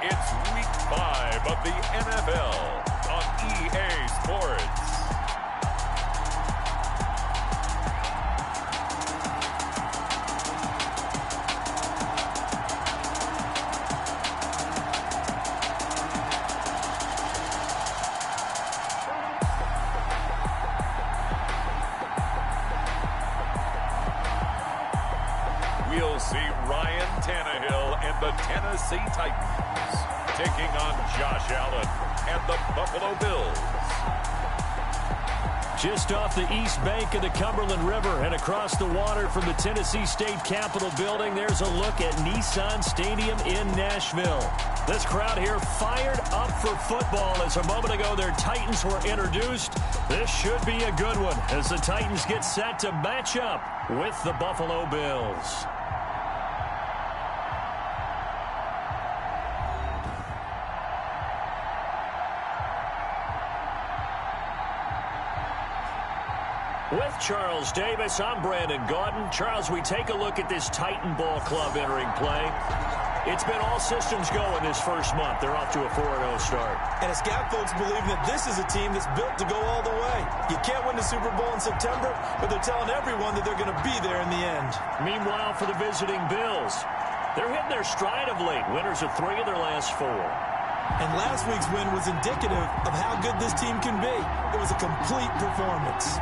It's Week 5 of the NFL on EA Sports. We'll see Ryan Tannehill and the Tennessee Titans taking on Josh Allen and the Buffalo Bills. Just off the east bank of the Cumberland River and across the water from the Tennessee State Capitol building, there's a look at Nissan Stadium in Nashville. This crowd here fired up for football as a moment ago their Titans were introduced. This should be a good one as the Titans get set to match up with the Buffalo Bills. With Charles Davis, I'm Brandon Gaudin. Charles, we take a look at this Titan Ball Club entering play. It's been all systems go in this first month. They're off to a 4-0 start. And it's got folks believing that this is a team that's built to go all the way. You can't win the Super Bowl in September, but they're telling everyone that they're going to be there in the end. Meanwhile, for the visiting Bills, they're hitting their stride of late. Winners of 3 of their last 4. And last week's win was indicative of how good this team can be. It was a complete performance.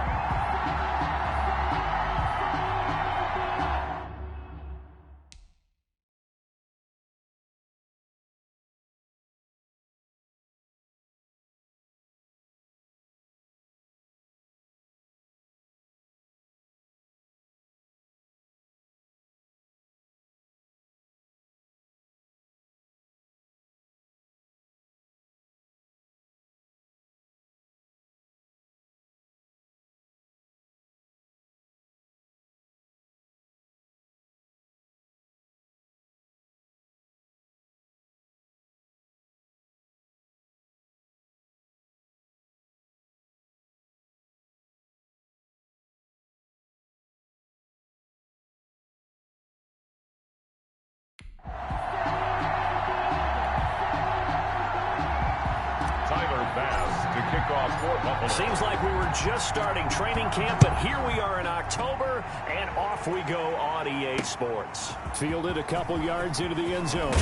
Seems like we were just starting training camp, but here we are in October, and off we go on EA Sports. Fielded a couple yards into the end zone.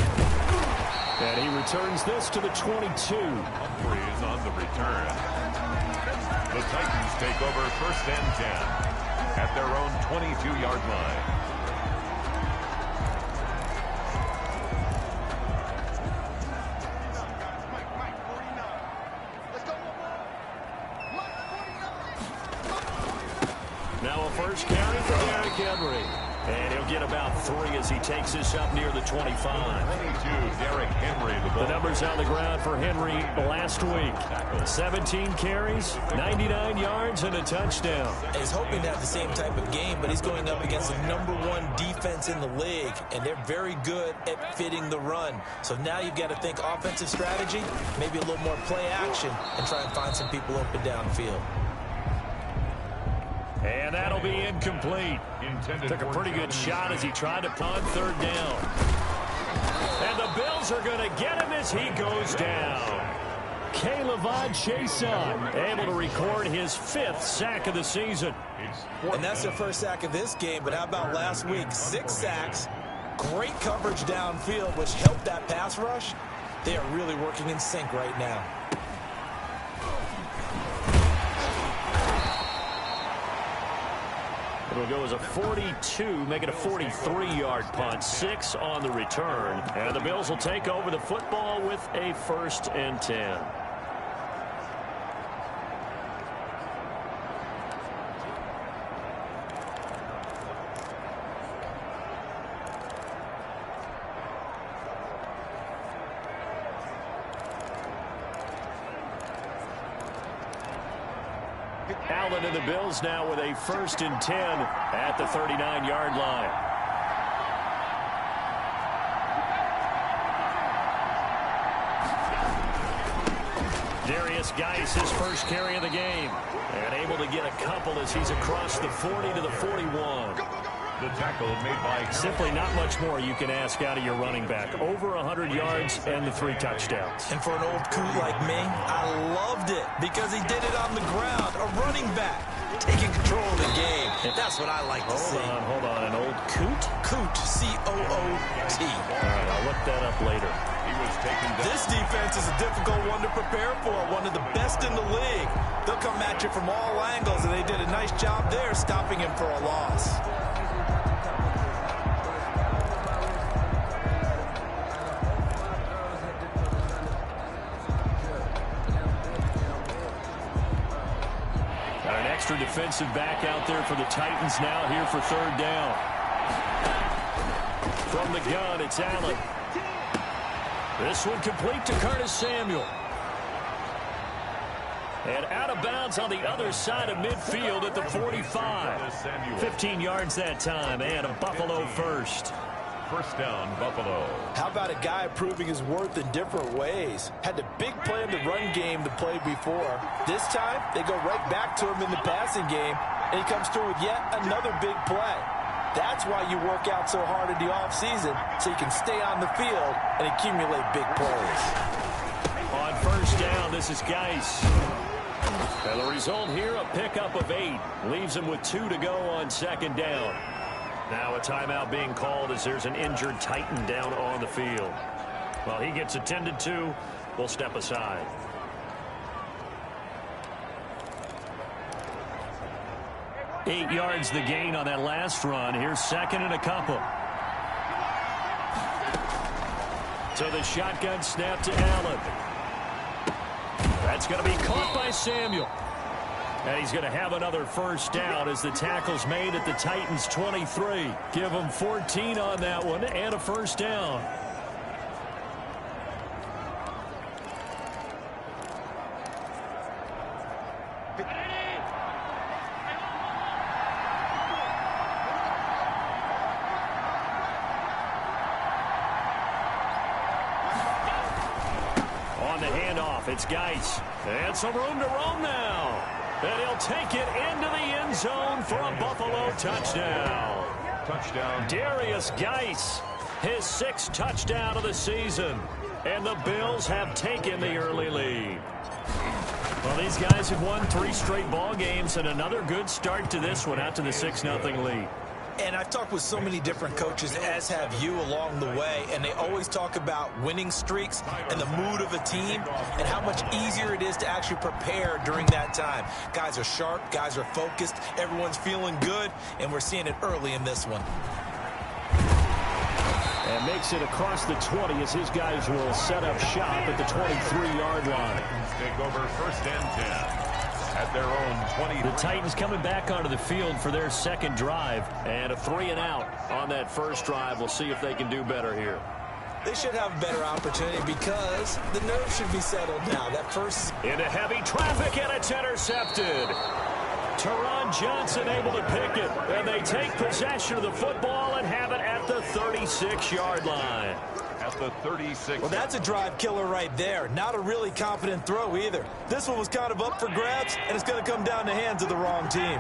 And he returns this to the 22. Humphrey is on the return. The Titans take over 1st and 10 at their own 22-yard line. Now a first carry for Derrick Henry. And he'll get about 3 as he takes this up near the 25. 22, Derrick Henry. The numbers on the ground for Henry last week. 17 carries, 99 yards, and a touchdown. He's hoping to have the same type of game, but he's going up against the #1 defense in the league, and they're very good at fitting the run. So now you've got to think offensive strategy, maybe a little more play action, and try and find some people open downfield. And that'll be incomplete. Took a pretty good shot as he tried to punt 3rd down. And the Bills are going to get him as he goes down. K'Lavon Chaisson able to record his 5th sack of the season. And that's their first sack of this game, but how about last week? 6 sacks, great coverage downfield, which helped that pass rush. They are really working in sync right now. It'll go as a 42, make it a 43-yard punt, 6 on the return. And the Bills will take over the football with a 1st and 10. Allen and the Bills now with a 1st and 10 at the 39-yard line. Darius Geis, his first carry of the game, and able to get a couple as he's across the 40 to the 41. The tackle made by Simply not much more you can ask out of your running back. Over 100 yards and the 3 touchdowns. And for an old coot like me, I loved it because he did it on the ground. A running back taking control of the game. That's what I like to see. Hold on. An old coot? Coot, C-O-O-T. All right, I'll look that up later. He was taken down. This defense is a difficult one to prepare for, one of the best in the league. They'll come at you from all angles, and they did a nice job there stopping him for a loss. Got an extra defensive back out there for the Titans now here for 3rd down. From the gun, it's Allen. This one complete to Curtis Samuel. And out of bounds on the other side of midfield at the 45. 15 yards that time, and a Buffalo first. First down, Buffalo. How about a guy proving his worth in different ways? Had the big play in the run game to play before. This time, they go right back to him in the passing game, and he comes through with yet another big play. That's why you work out so hard in the offseason, so you can stay on the field and accumulate big plays. On first down, this is Geis. And the result here, a pickup of 8. Leaves him with 2 to go on 2nd down. Now a timeout being called as there's an injured Titan down on the field. While he gets attended to, we'll step aside. Eight yards the gain on that last run. Here's 2nd and a couple. So the shotgun snap to Allen. That's going to be caught by Samuel. And he's going to have another first down as the tackle's made at the Titans' 23. Give him 14 on that one and a first down. On the handoff, it's Geis. And some room to roam now. And he'll take it into the end zone for a Buffalo touchdown. Touchdown. Darius Geis, his 6th touchdown of the season. And the Bills have taken the early lead. Well, these guys have won 3 straight ball games and another good start to this one out to the 6-0 lead. And I've talked with so many different coaches, as have you, along the way, and they always talk about winning streaks and the mood of a team and how much easier it is to actually prepare during that time. Guys are sharp, guys are focused, everyone's feeling good, and we're seeing it early in this one. And makes it across the 20 as his guys will set up shop at the 23-yard line. Take over 1st and 10. At their own 20. The Titans coming back onto the field for their 2nd drive. And a 3-and-out on that first drive. We'll see if they can do better here. They should have a better opportunity because the nerves should be settled now. That first... Into heavy traffic, and it's intercepted. Teron Johnson able to pick it. And they take possession of the football and have it at the 36-yard line. At the 36. Well, that's a drive killer right there. Not a really confident throw either. This one was kind of up for grabs, and it's going to come down the hands of the wrong team.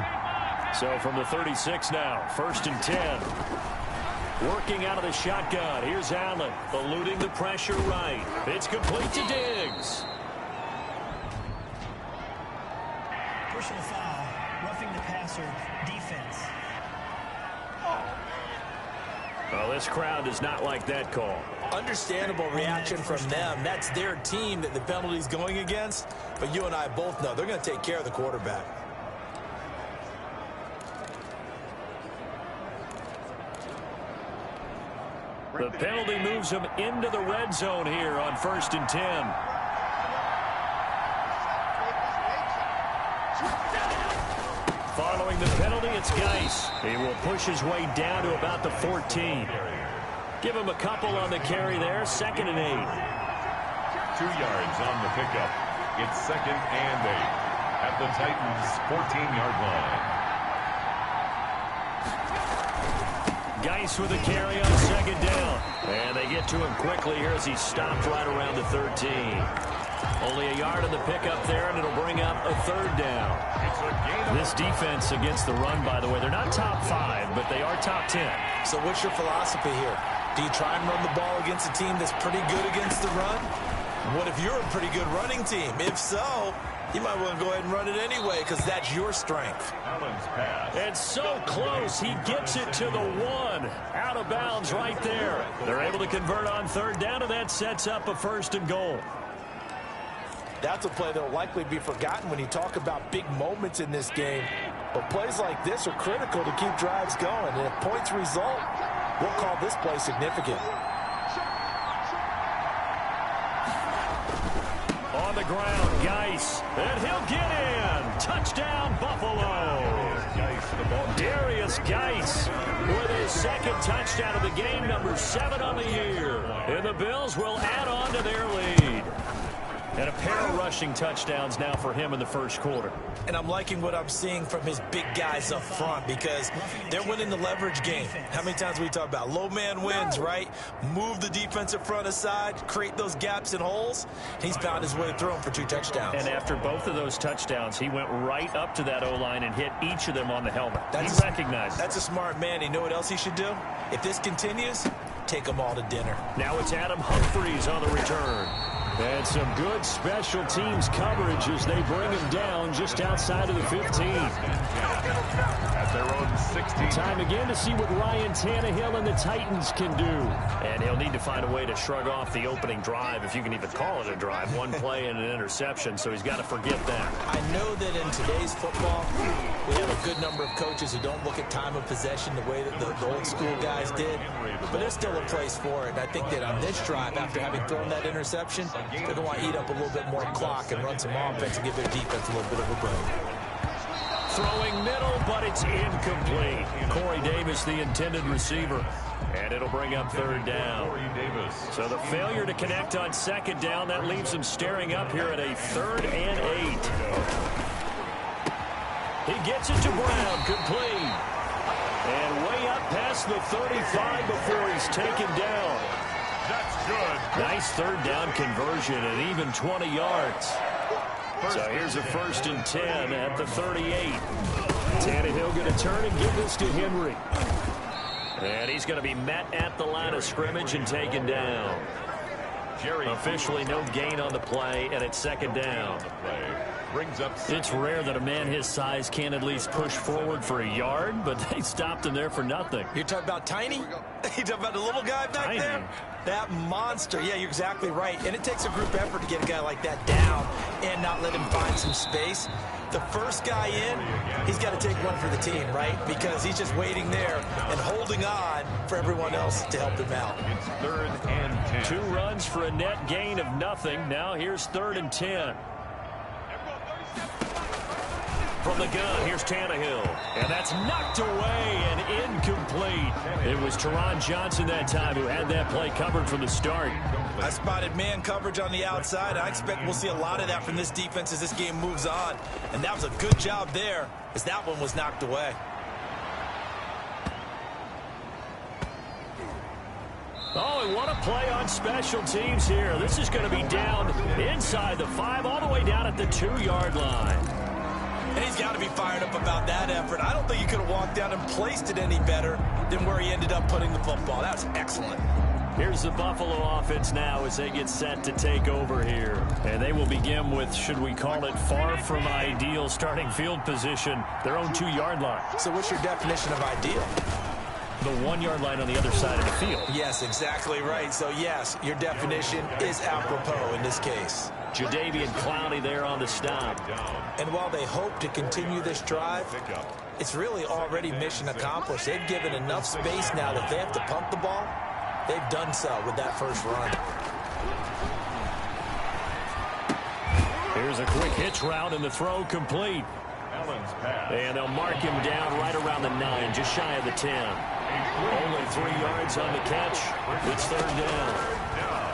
So from the 36 now, 1st and 10. Working out of the shotgun. Here's Allen, eluding the pressure right. It's complete to Diggs. Personal foul, roughing the passer, defense. Well, this crowd does not like that call. Understandable reaction from them. That's their team that the penalty's going against. But you and I both know they're going to take care of the quarterback. The penalty moves them into the red zone here on 1st and 10. Following the penalty, it's Geis. He will push his way down to about the 14. Give him a couple on the carry there. 2nd and 8. 2 yards on the pickup. It's 2nd and 8 at the Titans' 14-yard line. Geis with a carry on 2nd down. And they get to him quickly here as he stopped right around the 13. Only a yard on the pickup there, and it'll bring up a third down. This defense against the run, by the way, they're not top 5, but they are top 10. So what's your philosophy here? Do you try and run the ball against a team that's pretty good against the run? What if you're a pretty good running team? If so, you might want to go ahead and run it anyway because that's your strength. And so close, he gets it to the 1. Out of bounds right there. They're able to convert on third down, and that sets up a 1st and goal. That's a play that will likely be forgotten when you talk about big moments in this game. But plays like this are critical to keep drives going. And if points result, we'll call this play significant. On the ground, Geis, and he'll get in. Touchdown, Buffalo. Darius Geis with his 2nd touchdown of the game, number 7 on the year. And the Bills will add on to their lead. And a pair of rushing touchdowns now for him in the 1st quarter. And I'm liking what I'm seeing from his big guys up front because they're winning the leverage game. How many times we talk about low man wins, right? Move the defensive front aside, create those gaps and holes. He's found his way through them for 2 touchdowns. And after both of those touchdowns, he went right up to that O-line and hit each of them on the helmet. He recognized it. That's a smart man. You know what else he should do? If this continues, take them all to dinner. Now it's Adam Humphries on the return. And some good special teams coverage as they bring him down just outside of the 15. At their own 16. Time again to see what Ryan Tannehill and the Titans can do. And he'll need to find a way to shrug off the opening drive, if you can even call it a drive. 1 play and an interception, so he's got to forget that. I know that in today's football, we have a good number of coaches who don't look at time of possession the way that the old school guys did. But there's still a place for it. And I think that on this drive, after having thrown that interception, they're going to want to eat up a little bit more clock and run some offense and give their defense a little bit of a break. Throwing middle, but it's incomplete. Corey Davis, the intended receiver. And it'll bring up third down. So the failure to connect on 2nd down, that leaves him staring up here at a 3rd and 8. He gets it to Brown, complete. And way up past the 35 before he's taken down. That's good. Nice 3rd down conversion and even 20 yards. So here's a 1st and 10 at the 38. Tannehill going to turn and give this to Henry. And he's going to be met at the line of scrimmage and taken down. Officially no gain on the play, and it's 2nd down. It's rare that a man his size can at least push forward for a yard, but they stopped him there for nothing. You're talking about Tiny? You're talking about the little guy back there? That monster. Yeah, you're exactly right. And it takes a group effort to get a guy like that down and not let him find some space. The first guy in, he's got to take one for the team, right? Because he's just waiting there and holding on for everyone else to help him out. It's 3rd and 10. 2 runs for a net gain of nothing. Now here's 3rd and 10. From the gun, here's Tannehill. And that's knocked away and incomplete. It was Teron Johnson that time who had that play covered from the start. I spotted man coverage on the outside. I expect we'll see a lot of that from this defense as this game moves on. And that was a good job there as that one was knocked away. Oh, and what a play on special teams here. This is going to be down inside the 5, all the way down at the 2-yard line. And he's got to be fired up about that effort. I don't think he could have walked down and placed it any better than where he ended up putting the football. That's excellent. Here's the Buffalo offense now as they get set to take over here. And they will begin with, should we call it, far from ideal starting field position, their own 2-yard line. So what's your definition of ideal? The 1-yard line on the other side of the field. Yes, exactly right. So, yes, your definition is apropos in this case. Jadeveon Clowney there on the stop. And while they hope to continue this drive, it's really already mission accomplished. They've given enough space now that if they have to pump the ball, they've done so with that first run. Here's a quick hitch route and the throw complete. And they'll mark him down right around the 9, just shy of the 10. Only 3 yards on the catch. It's 3rd down.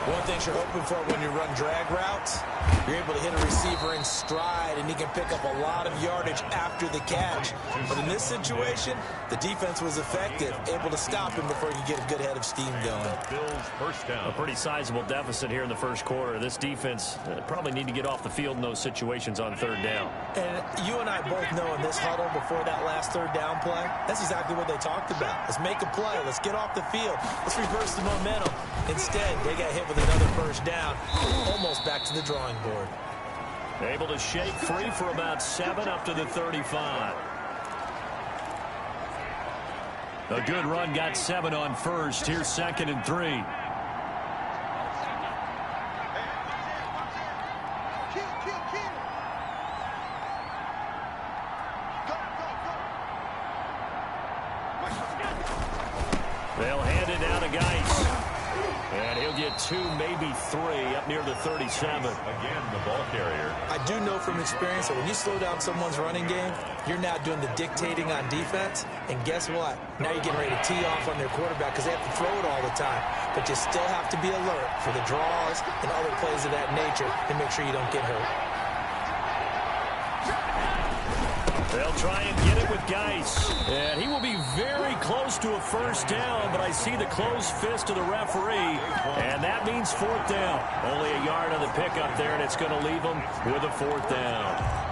One thing you're hoping for when you run drag routes, you're able to hit a receiver in stride, and he can pick up a lot of yardage after the catch. But in this situation, the defense was effective, able to stop him before he could get a good head of steam going. Bills first down. A pretty sizable deficit here in the first quarter. This defense probably need to get off the field in those situations on third down. And you and I both know in this huddle before that last third down play, that's exactly what they talked about. Let's make a play. Let's get off the field. Let's reverse the momentum. Instead, they got hit with another first down, almost back to the drawing board. Able to shake free for about 7 up to the 35. A good run, got 7 on first. Here's 2nd and 3. They'll hand it down to Geis. And he'll get 2, maybe 3 up near the 37. Again, the ball carrier. I do know from experience that when you slow down someone's running game, you're now doing the dictating on defense. And guess what? Now you're getting ready to tee off on their quarterback because they have to throw it all the time. But you still have to be alert for the draws and other plays of that nature to make sure you don't get hurt. They'll try and get it with Geis. And he will be very close to a first down, but I see the closed fist of the referee, and that means 4th down. Only a yard on the pickup there, and it's going to leave them with a 4th down.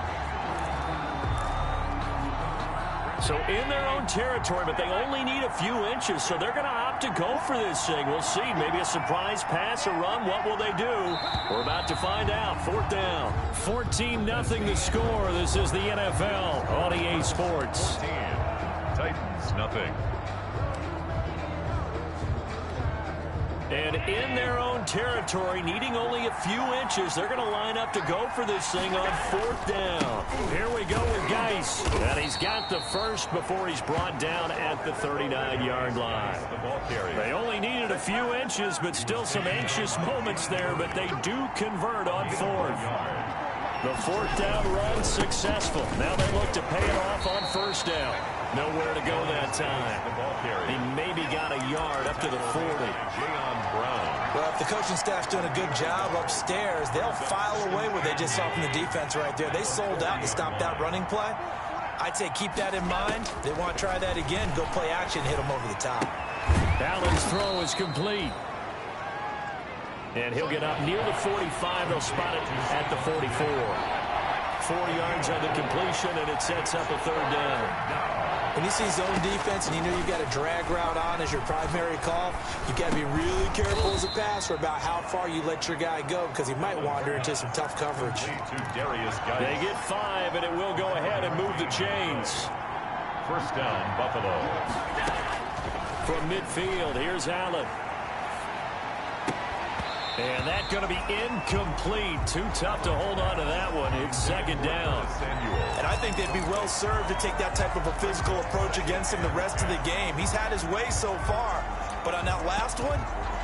So in their own territory, but they only need a few inches, so they're going to opt to go for this thing. We'll see. Maybe a surprise pass or run. What will they do? We're about to find out. 4th down. 14-0 the score. This is the NFL on EA Sports. 14. Titans, nothing. And in their own territory, needing only a few inches, they're going to line up to go for this thing on 4th down. Here we go with Geis. And he's got the first before he's brought down at the 39-yard line. The ball carrier. They only needed a few inches, but still some anxious moments there, but they do convert on 4th. The 4th down run successful. Now they look to pay it off on 1st down. Nowhere to go that time. The ball carrier. He maybe got a yard up to the 40. Well, if the coaching staff's doing a good job upstairs, they'll file away what they just saw from the defense right there. They sold out to stop that running play. I'd say keep that in mind. They want to try that again. Go play action, hit them over the top. Allen's throw is complete. And he'll get up near the 45. They'll spot it at the 44. 4 yards on the completion, and it sets up a 3rd down. When you see zone defense and you know you've got a drag route on as your primary call, you've got to be really careful as a passer about how far you let your guy go because he might wander into some tough coverage. They get 5, and it will go ahead and move the chains. 1st down, Buffalo. From midfield, here's Allen. And that's going to be incomplete. Too tough to hold on to that one. It's 2nd down. And I think they'd be well served to take that type of a physical approach against him the rest of the game. He's had his way so far. But on that last one,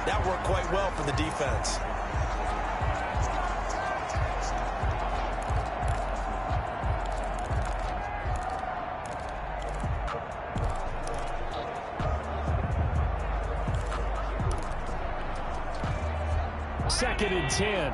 that worked quite well for the defense. Second and 10.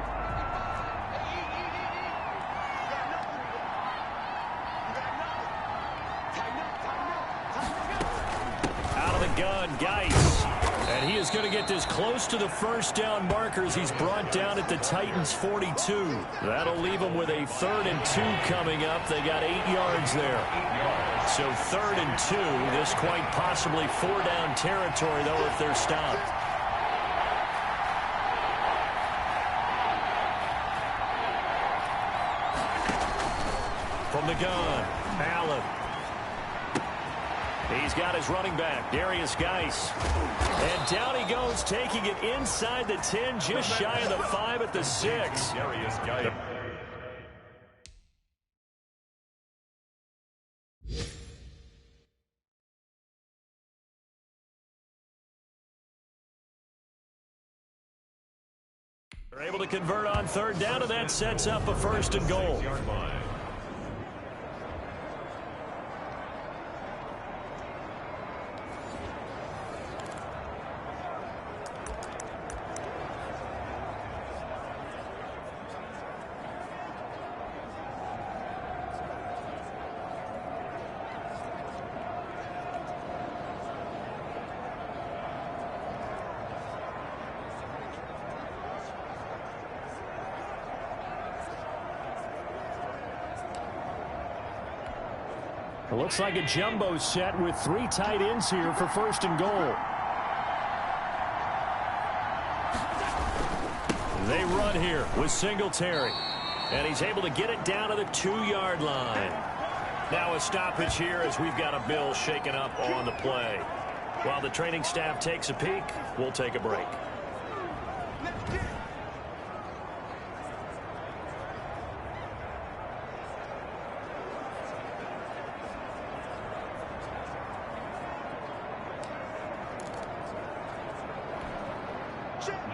Out of the gun, Geis. And he is going to get this close to the 1st down markers. He's brought down at the Titans' 42. That'll leave them with a 3rd and 2 coming up. They got 8 yards there. So 3rd and 2. This quite possibly 4-down territory, though, if they're stopped. From the gun, Allen. He's got his running back, Darius Geis. And down he goes, taking it inside the 10, just shy of the 5 at the 6. Darius Geis. They're able to convert on 3rd down, and that sets up a 1st and goal. It looks like a jumbo set with 3 tight ends here for 1st and goal. They run here with Singletary. And he's able to get it down to the 2-yard line. Now a stoppage here as we've got a Bill shaken up on the play. While the training staff takes a peek, we'll take a break.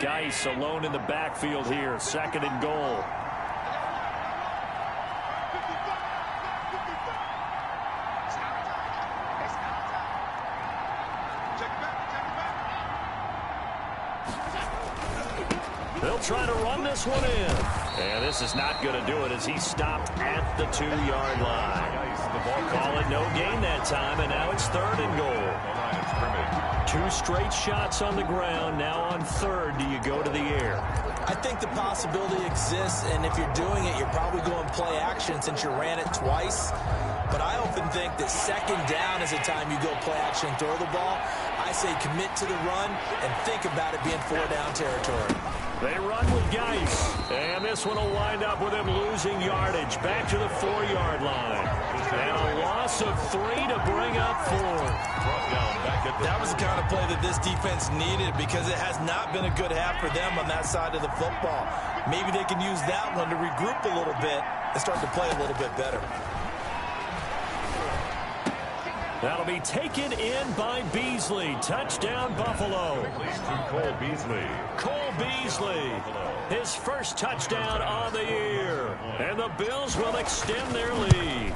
Geis alone in the backfield here. 2nd and goal. They'll try to run this one in. And this is not going to do it as he stopped at the 2-yard line. Call it no gain that time, and now it's 3rd and goal. 2 straight shots on the ground. Now on 3rd, do you go to the air? I think the possibility exists, and if you're doing it, you're probably going play action since you ran it twice. But I often think that 2nd down is the time you go play action and throw the ball. I say commit to the run and think about it being 4-down territory. They run with Geis, and this one will wind up with him losing yardage back to the 4-yard line. And a loss of 3 to bring up 4. That was the kind of play that this defense needed because it has not been a good half for them on that side of the football. Maybe they can use that one to regroup a little bit and start to play a little bit better. That'll be taken in by Beasley. Touchdown, Buffalo. Cole Beasley. Cole Beasley, his first touchdown on the year. And the Bills will extend their lead.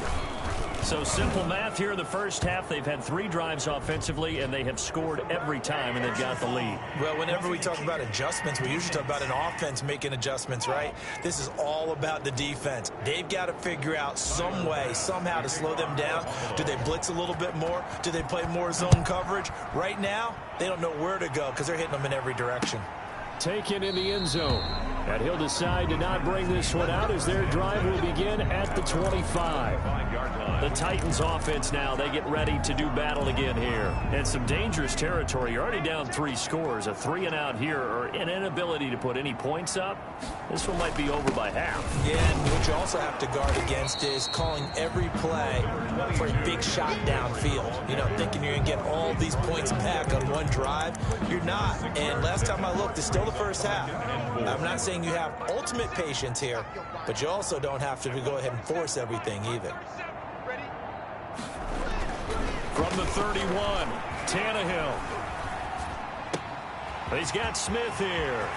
So simple math here in the first half. They've had 3 drives offensively, and they have scored every time, and they've got the lead. Well, whenever we talk about adjustments, we usually talk about an offense making adjustments, right? This is all about the defense. They've got to figure out some way, somehow to slow them down. Do they blitz a little bit more? Do they play more zone coverage? Right now, they don't know where to go because they're hitting them in every direction. Taken in the end zone. And he'll decide to not bring this one out as their drive will begin at the 25. The Titans offense now, they get ready to do battle again here. And some dangerous territory. You're already down 3 scores. A 3-and-out here or an inability to put any points up. This one might be over by half. Yeah, and what you also have to guard against is calling every play for a big shot downfield. You know, thinking you're going to get all these points back on one drive. You're not. And last time I looked, it's still the first half. I'm not saying you have ultimate patience here, but you also don't have to go ahead and force everything either. From the 31, Tannehill. He's got Smith here.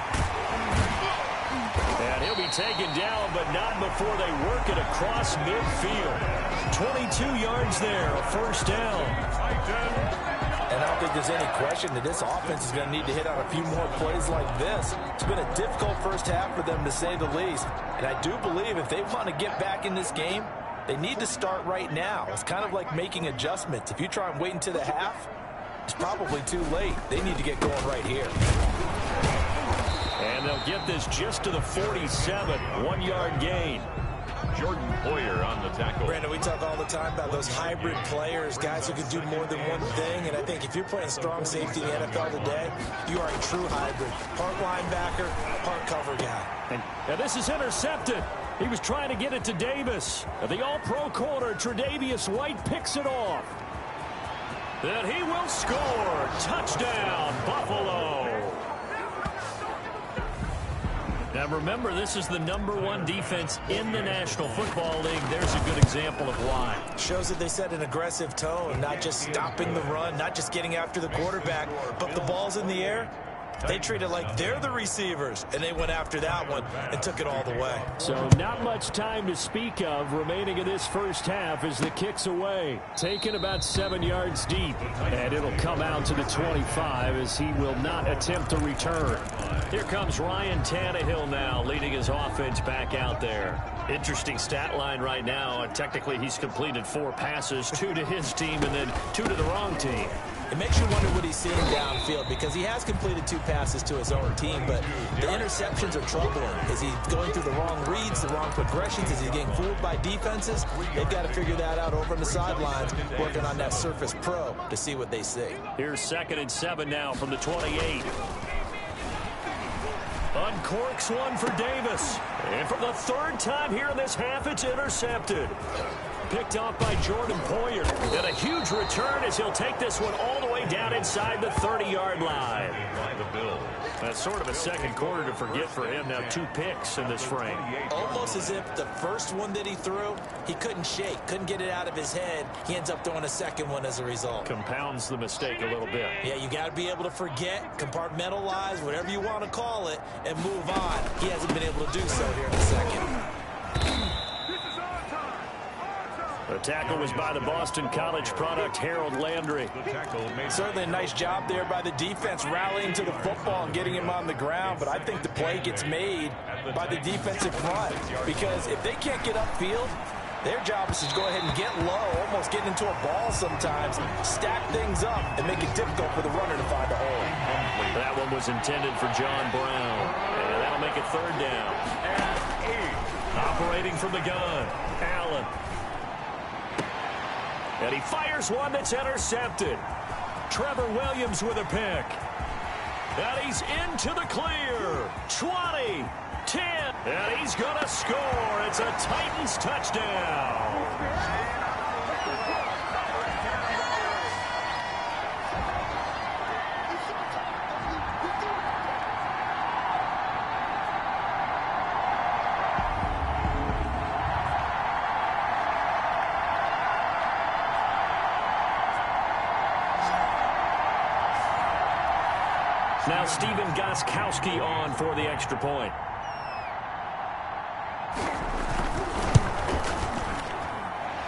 And he'll be taken down, but not before they work it across midfield. 22 yards there, a first down. And I don't think there's any question that this offense is going to need to hit on a few more plays like this. It's been a difficult first half for them, to say the least. And I do believe if they want to get back in this game, they need to start right now. It's kind of like making adjustments. If you try and wait until the half, it's probably too late. They need to get going right here. And they'll get this just to the 47, 1-yard gain. Jordan Poyer on the tackle. Brandon, we talk all the time about those hybrid players, guys who can do more than one thing. And I think if you're playing strong safety in the NFL today, you are a true hybrid. Part linebacker, part cover guy. And this is intercepted. He was trying to get it to Davis. The all-pro corner, Tre'Davious White, picks it off. And he will score. Touchdown, Buffalo. Now remember, this is the #1 defense in the National Football League. There's a good example of why. Shows that they set an aggressive tone, not just stopping the run, not just getting after the quarterback, but the ball's in the air. They treat it like they're the receivers, and they went after that one and took it all the way. So not much time to speak of remaining in this first half as the kick's away. Taken about 7 yards deep, and it'll come out to the 25 as he will not attempt to return. Here comes Ryan Tannehill now, leading his offense back out there. Interesting stat line right now. Technically, he's completed 4 passes, 2 to his team and then 2 to the wrong team. It makes you wonder what he's seeing downfield because he has completed 2 passes to his own team, but the interceptions are troubling. Is he going through the wrong reads, the wrong progressions? Is he getting fooled by defenses? They've got to figure that out over on the sidelines, working on that Surface Pro to see what they see. Here's 2nd and 7 now from the 28. Uncorks one for Davis. And for the 3rd time here in this half, it's intercepted. Picked off by Jordan Poyer. And a huge return as he'll take this one all the way down inside the 30-yard line. That's sort of a second quarter to forget for him. Now 2 picks in this frame. Almost as if the first one that he threw, he couldn't shake, couldn't get it out of his head. He ends up throwing a second one as a result. Compounds the mistake a little bit. Yeah, you got to be able to forget, compartmentalize, whatever you want to call it, and move on. He hasn't been able to do so here in the second. The tackle was by the Boston College product, Harold Landry. Certainly a nice job there by the defense, rallying to the football and getting him on the ground. But I think the play gets made by the defensive front because if they can't get upfield, their job is to go ahead and get low, almost get into a ball sometimes, stack things up, and make it difficult for the runner to find a hole. That one was intended for John Brown. And that'll make it 3rd down. Operating from the gun, Allen. And he fires one that's intercepted. Trevor Williams with a pick. And he's into the clear. 20, 10, and he's going to score. It's a Titans touchdown. Now Steven Gostkowski on for the extra point.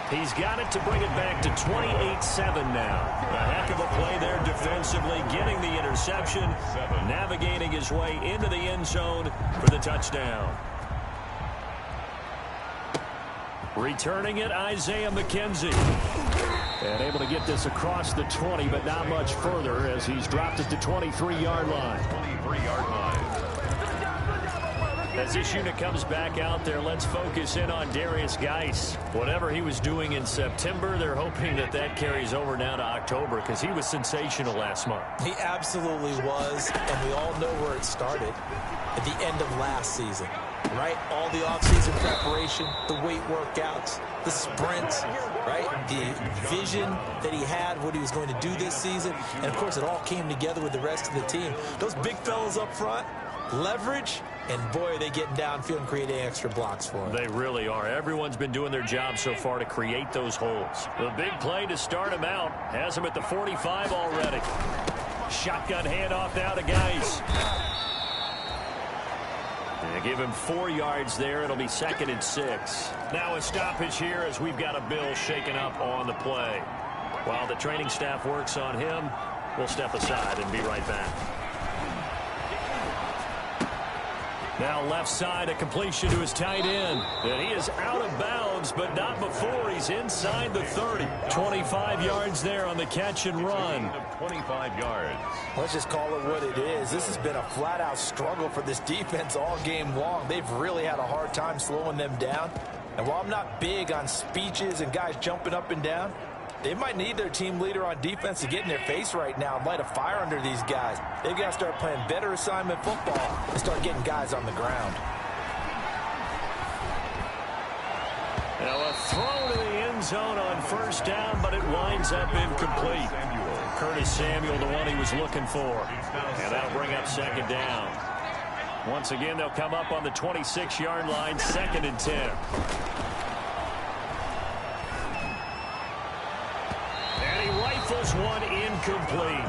He's got it to bring it back to 28-7 now. A heck of a play there defensively, getting the interception, navigating his way into the end zone for the touchdown. Returning it, Isaiah McKenzie. And able to get this across the 20, but not much further as he's dropped it to 23-yard line. 23-yard line. As this unit comes back out there, let's focus in on Darius Geis. Whatever he was doing in September, they're hoping that that carries over now to October because he was sensational last month. He absolutely was, and we all know where it started at the end of last season. Right? All the offseason preparation, the weight workouts, the sprints, right? The vision that he had, what he was going to do this season. And, of course, it all came together with the rest of the team. Those big fellas up front, leverage, and, boy, are they getting downfield and creating extra blocks for him. They really are. Everyone's been doing their job so far to create those holes. The big play to start him out has him at the 45 already. Shotgun handoff now to Geis. They give him 4 yards there. It'll be 2nd and 6. Now a stoppage here as we've got a Bill shaken up on the play. While the training staff works on him, we'll step aside and be right back. Now left side, a completion to his tight end. And he is out of bounds, but not before he's inside the 30. 25 yards there on the catch and run. 25 yards. Let's just call it what it is. This has been a flat-out struggle for this defense all game long. They've really had a hard time slowing them down. And while I'm not big on speeches and guys jumping up and down, they might need their team leader on defense to get in their face right now and light a fire under these guys. They've got to start playing better assignment football and start getting guys on the ground. Now a throw to the end zone on 1st down, but it winds up incomplete. Curtis Samuel, the one he was looking for. And that'll bring up 2nd down. Once again, they'll come up on the 26-yard line, 2nd and 10. Rifles one incomplete.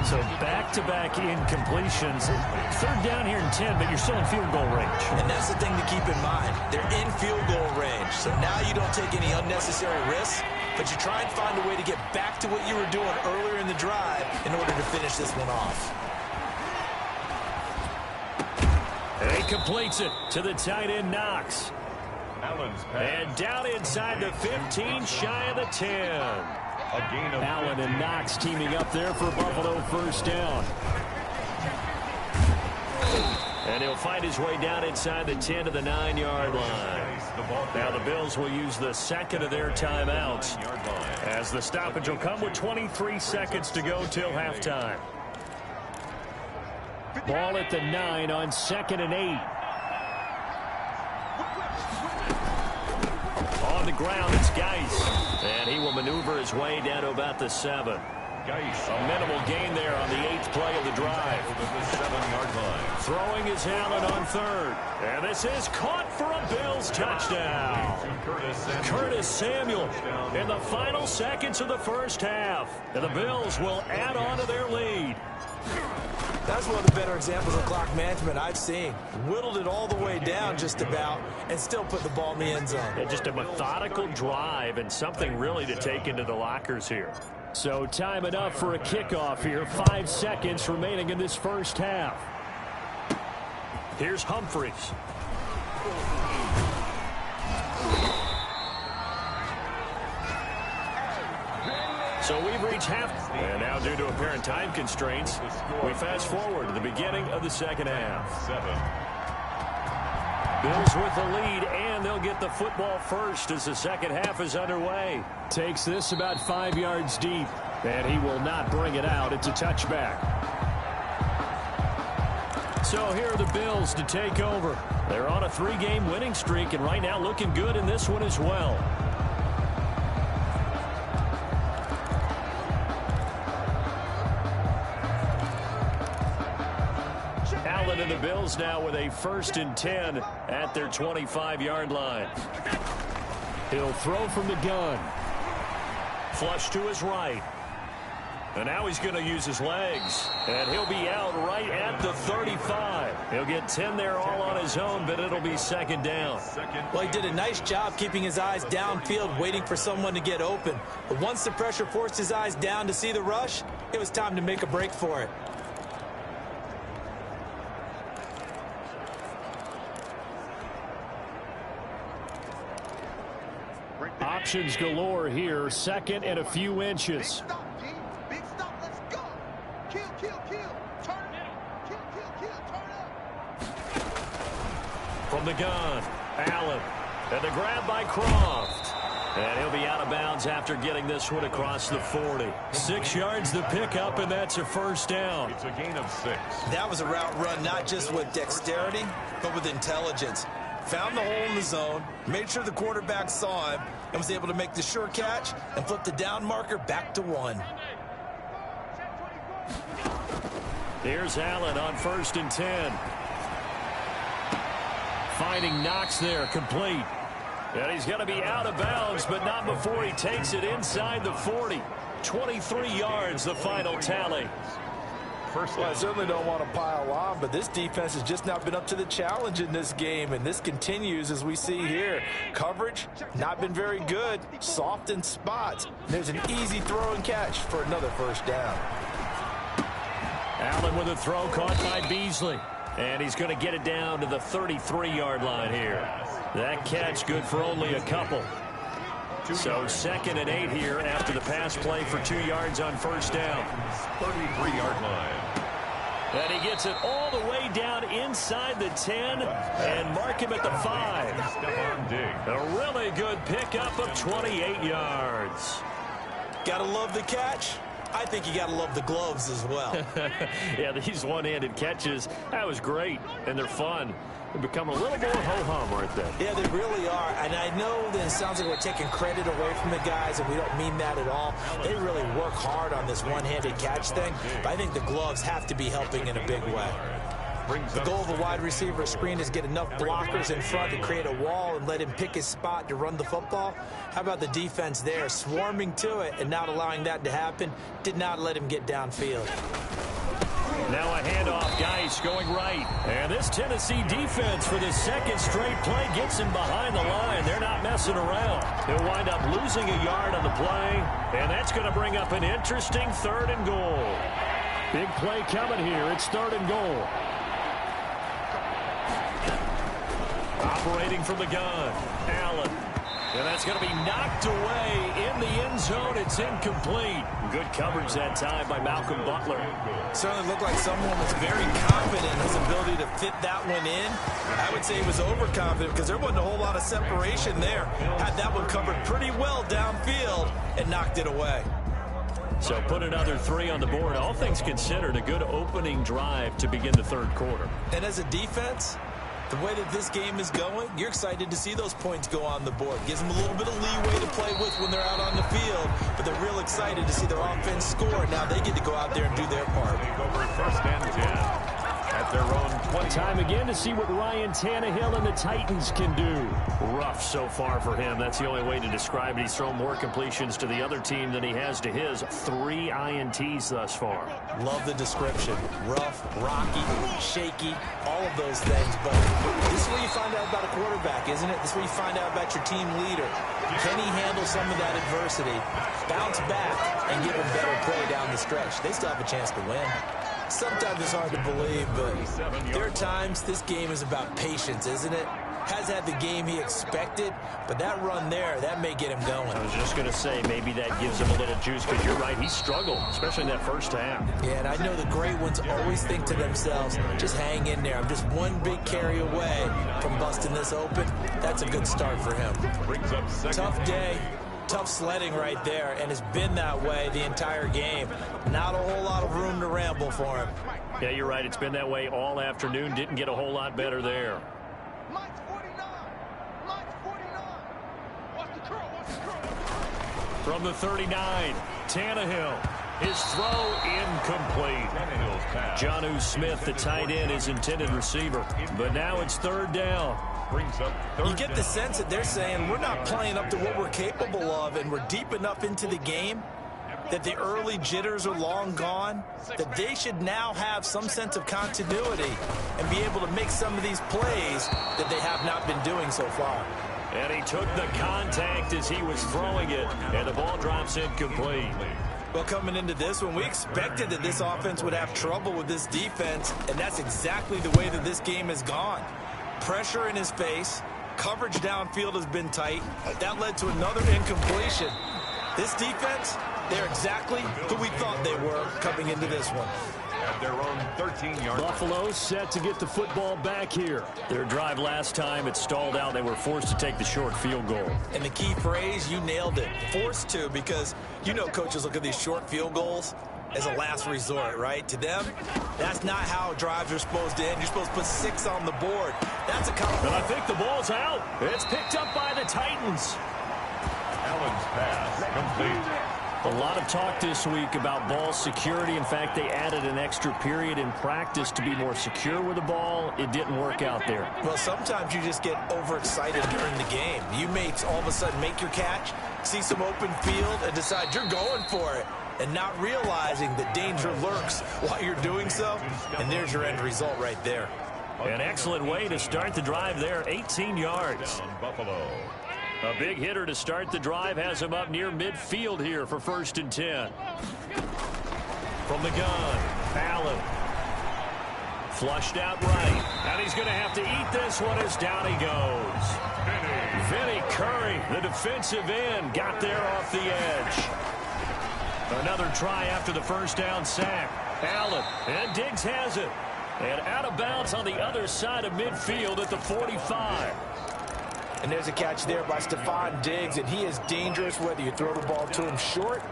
So back-to-back incompletions. 3rd down here and 10, but you're still in field goal range. And that's the thing to keep in mind. They're in field goal range. So now you don't take any unnecessary risks, but you try and find a way to get back to what you were doing earlier in the drive in order to finish this one off. And he completes it to the tight end, Knox. Allen's pass. And down inside the 15, shy of the 10. Allen and Knox teaming up there for Buffalo first down. And he'll find his way down inside the 10 to the 9-yard line. Now the Bills will use the second of their timeouts, as the stoppage will come with 23 seconds to go till halftime. Ball at the 9 on 2nd and 8. On the ground, it's Geis. And he will maneuver his way down to about the 7. A minimal gain there on the 8th play of the drive. Throwing is Allen on 3rd. And this is caught for a Bills touchdown. Curtis Samuel in the final seconds of the first half. And the Bills will add on to their lead. That's one of the better examples of clock management I've seen. Whittled it all the way down just about and still put the ball in the end zone. Yeah, just a methodical drive and something really to take into the lockers here. So time enough for a kickoff here. 5 seconds remaining in this first half. Here's Humphries. So we've reached half. And now due to apparent time constraints, we fast forward to the beginning of the second half. Bills with the lead, and they'll get the football first as the second half is underway. Takes this about 5 yards deep, and he will not bring it out. It's a touchback. So here are the Bills to take over. They're on a 3-game winning streak, and right now looking good in this one as well. And the Bills now with a 1st and 10 at their 25-yard line. He'll throw from the gun. Flush to his right. And now he's going to use his legs. And he'll be out right at the 35. He'll get 10 there all on his own, but it'll be 2nd down. Well, he did a nice job keeping his eyes downfield, waiting for someone to get open. But once the pressure forced his eyes down to see the rush, it was time to make a break for it. Options galore here. 2nd and a few inches. Big stop, let's go. Kill, turn up. Kill, turn up. From the gun, Allen. And the grab by Croft. And he'll be out of bounds after getting this one across the 40. 6 yards the pickup, and that's a 1st down. It's a gain of 6. That was a route run not just with dexterity, but with intelligence. Found the hole in the zone, made sure the quarterback saw him, and was able to make the sure catch and flip the down marker back to 1. Here's Allen on 1st and 10. Finding Knox there, complete. And he's going to be out of bounds, but not before he takes it inside the 40. 23 yards, the final tally. Well, I certainly don't want to pile on, but this defense has just not been up to the challenge in this game, and this continues as we see here. Coverage, not been very good, soft in spots. There's an easy throw and catch for another 1st down. Allen with a throw caught by Beasley, and he's going to get it down to the 33-yard line here. That catch good for only a couple. So 2nd and 8 here after the pass play for 2 yards on 1st down. 33-yard line. And he gets it all the way down inside the 10 and mark him at the 5. A really good pickup of 28 yards. Gotta love the catch. I think you gotta love the gloves as well. Yeah, these one-handed catches, that was great, and they're fun. They become a little more ho-hum, aren't they? Yeah, they really are. And I know that it sounds like we're taking credit away from the guys, and we don't mean that at all. They really work hard on this one-handed catch thing, but I think the gloves have to be helping in a big way. The goal of a wide receiver screen is get enough blockers in front to create a wall and let him pick his spot to run the football. How about the defense there, swarming to it and not allowing that to happen? Did not let him get downfield. Now a handoff, Geis going right. And this Tennessee defense for the 2nd straight play gets him behind the line. They're not messing around. He'll wind up losing a yard on the play, and that's going to bring up an interesting 3rd and goal. Big play coming here. It's 3rd and goal. Operating from the gun, Allen. And that's going to be knocked away in the end zone. It's incomplete. Good coverage that time by Malcolm Butler. Certainly looked like someone was very confident in his ability to fit that one in. I would say he was overconfident because there wasn't a whole lot of separation there. Had that one covered pretty well downfield and knocked it away. So put another 3 on the board. All things considered, a good opening drive to begin the third quarter. And as a defense, the way that this game is going, you're excited to see those points go on the board. Gives them a little bit of leeway to play with when they're out on the field, but they're real excited to see their offense score. Now they get to go out there and do their part. Over first and 10 at their own 20. Time again to see what Ryan Tannehill and the Titans can do. Rough so far for him. That's the only way to describe it. He's thrown more completions to the other team than he has to his. 3 INTs thus far. Love the description. Rough, rocky, shaky, all of those things. But this is where you find out about a quarterback, isn't it? This is where you find out about your team leader. Can he handle some of that adversity, bounce back, and give him better play down the stretch? They still have a chance to win. Sometimes it's hard to believe, but there are times this game is about patience, isn't it? Has had the game he expected, but that run there, that may get him going. I was just going to say, maybe that gives him a little juice, because you're right, he struggled, especially in that first half. Yeah, and I know the great ones always think to themselves, just hang in there. I'm just one big carry away from busting this open. That's a good start for him. Tough day. Tough sledding right there, and it's been that way the entire game. Not a whole lot of room to ramble for him. Yeah, you're right. It's been that way all afternoon. Didn't get a whole lot better there. Mike's 49. Mike's 49. Watch the curl. Watch the curl. From the 39, Tannehill. His throw incomplete. Jonnu Smith, the tight end, his intended receiver. But now it's third down. You get the sense that they're saying we're not playing up to what we're capable of, and we're deep enough into the game that the early jitters are long gone, that they should now have some sense of continuity and be able to make some of these plays that they have not been doing so far. And he took the contact as he was throwing it, and the ball drops incomplete. Well, coming into this one, we expected that this offense would have trouble with this defense, and that's exactly the way that this game has gone. Pressure in his face, coverage downfield has been tight. That led to another incompletion. This defense, they're exactly who we thought they were coming into this one. At their own 13-yard. Buffalo set to get the football back here. Their drive last time, it stalled out. They were forced to take the short field goal. And the key phrase, you nailed it. Forced to, because you know coaches look at these short field goals as a last resort, right? To them, that's not how drives are supposed to end. You're supposed to put 6 on the board. That's a count. And I think the ball's out. It's picked up by the Titans. Allen's pass complete. A lot of talk this week about ball security. In fact, they added an extra period in practice to be more secure with the ball. It didn't work out there. Well, sometimes you just get overexcited during the game. You may all of a sudden make your catch, see some open field, and decide you're going for it, and not realizing that danger lurks while you're doing so. And there's your end result right there. An excellent way to start the drive there, 18 yards. Buffalo. A big hitter to start the drive has him up near midfield here for 1st and 10. From the gun, Allen. Flushed out right. And he's going to have to eat this one as down he goes. Vinny Curry, the defensive end, got there off the edge. Another try after the first down sack. Allen, and Diggs has it. And out of bounds on the other side of midfield at the 45. And there's a catch there by Stephon Diggs, and he is dangerous whether you throw the ball to him short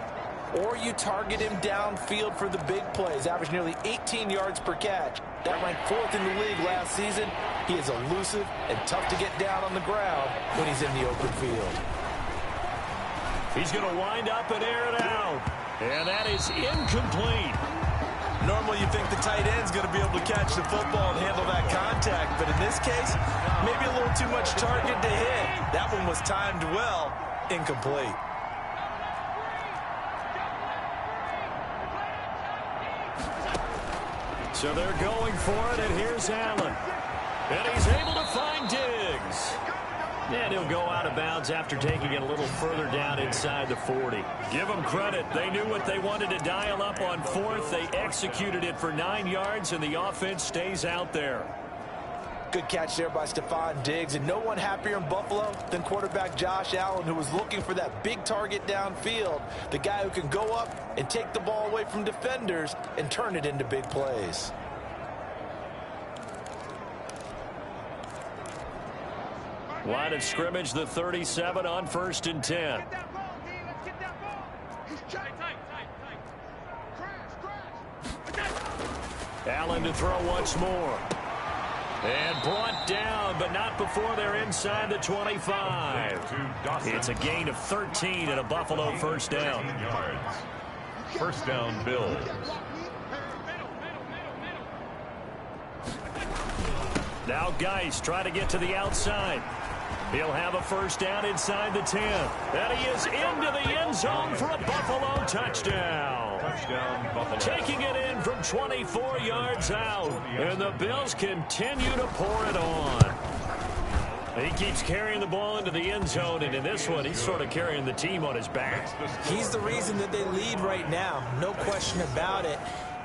or you target him downfield for the big plays. Averaged nearly 18 yards per catch. That ranked 4th in the league last season. He is elusive and tough to get down on the ground when he's in the open field. He's going to wind up and air it out. And that is incomplete. Normally you think the tight end's going to be able to catch the football and handle that contact, but in this case, maybe a little too much target to hit. That one was timed well, incomplete. So they're going for it, and here's Allen. And he's able to find Diggs. And he'll go out of bounds after taking it a little further down inside the 40. Give them credit. They knew what they wanted to dial up on 4th. They executed it for 9 yards, and the offense stays out there. Good catch there by Stephon Diggs, and no one happier in Buffalo than quarterback Josh Allen, who was looking for that big target downfield, the guy who can go up and take the ball away from defenders and turn it into big plays. Line of scrimmage, the 37 on 1st and 10. Get that ball, D. Let's get that ball. He's tight. Crash. Allen to throw once more. And brought down, but not before they're inside the 25. It's a gain of 13 and a Buffalo first down. First down, Bills. Now Geis try to get to the outside. He'll have a first down inside the 10. And he is into the end zone for a Buffalo touchdown. Touchdown, Buffalo. Taking it in from 24 yards out. And the Bills continue to pour it on. He keeps carrying the ball into the end zone, and in this one, he's sort of carrying the team on his back. He's the reason that they lead right now. No question about it.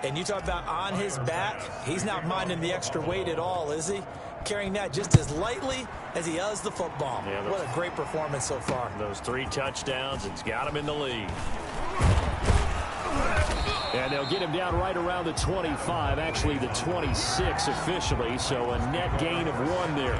And you talk about on his back, he's not minding the extra weight at all, is he? Carrying that just as lightly as he does the football. Yeah, what a great performance so far. Those 3 touchdowns, it's got him in the lead. And they'll get him down right around the 25, actually the 26 officially, so a net gain of 1 there.